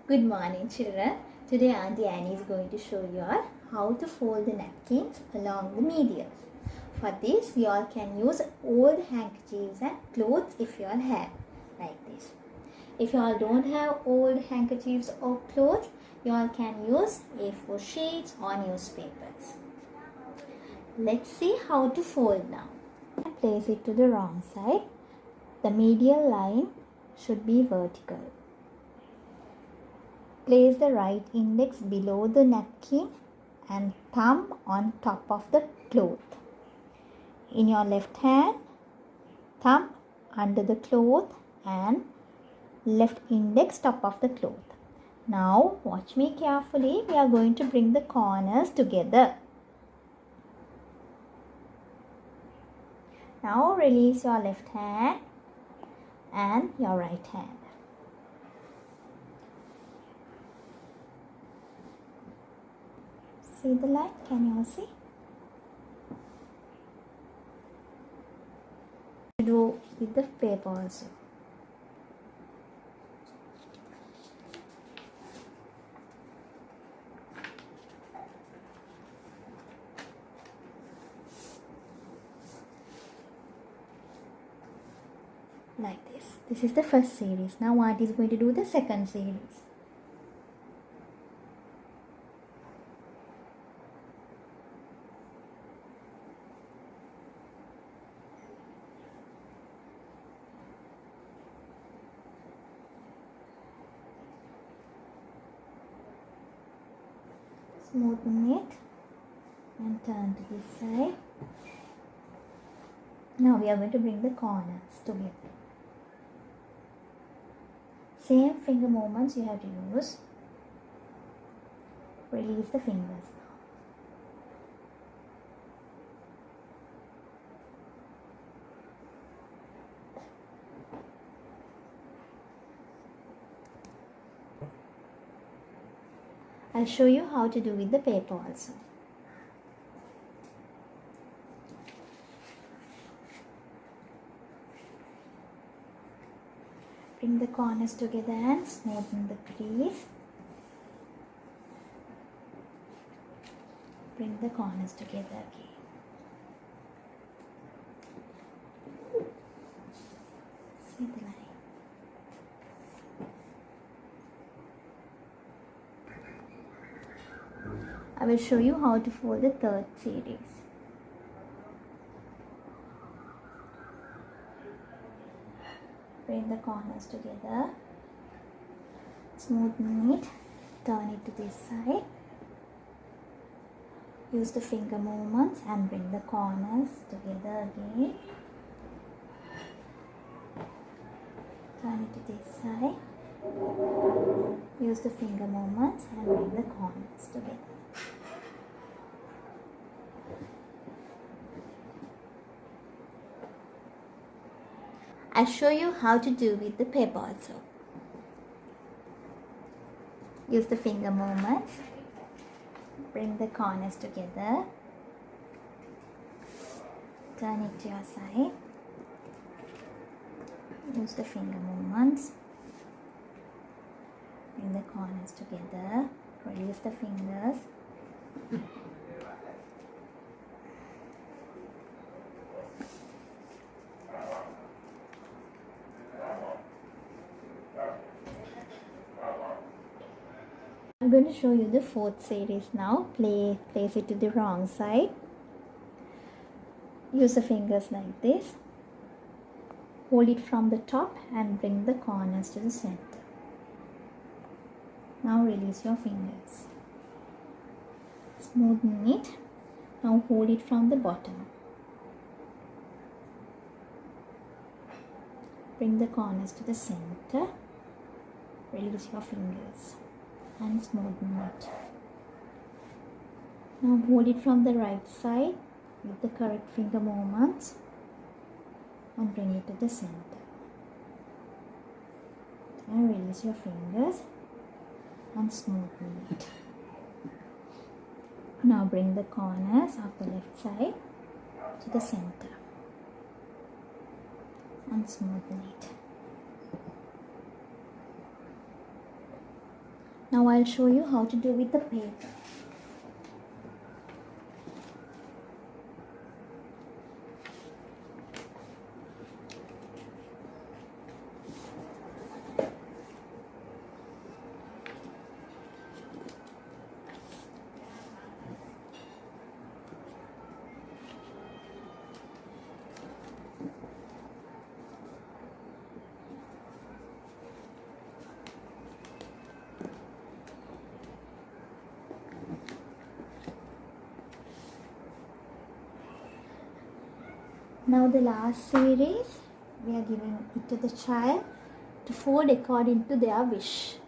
Good morning, children. Today Auntie Annie is going to show you all how to fold the napkins along the medians. For this, you all can use old handkerchiefs and clothes if you all have, like this. If you all don't have old handkerchiefs or clothes, you all can use A4 sheets or newspapers. Let's see how to fold now. Place it to the wrong side. The medial line should be vertical. Place the right index below the napkin and thumb on top of the cloth. In your left hand, thumb under the cloth and left index top of the cloth. Now watch me carefully. We are going to bring the corners together. Now release your left hand and your right hand. See the light? Can you all see? Do with the paper also. Like this. This is the first series. Now Auntie is going to do the second series. Smoothen it and turn to this side. Now we are going to bring the corners together. Same finger movements you have to use. Release the fingers. I'll show you how to do with the paper also. Bring the corners together and smoothen the crease. Bring the corners together again. See the line. I will show you how to fold the third series. Bring the corners together, smoothen it, turn it to this side. Use the finger movements and bring the corners together again. Turn it to this side. Use the finger movements and bring the corners together. I'll show you how to do with the paper also. Use the finger movements. Bring the corners together. Turn it to your side. Use the finger movements. Bring the corners together. Release the fingers. I'm going to show you the fourth series now. Place it to the wrong side. Use the fingers like this. Hold it from the top and bring the corners to the center. Now release your fingers. Smoothen it. Now hold it from the bottom. Bring the corners to the center. Release your fingers and smoothen it. Now hold it from the right side with the correct finger movements and bring it to the center. And release your fingers and smoothen it. Now bring the corners of the left side to the center and smoothen it. Now I'll show you how to do with the paper. Now the last series, we are giving it to the child to fold according to their wish.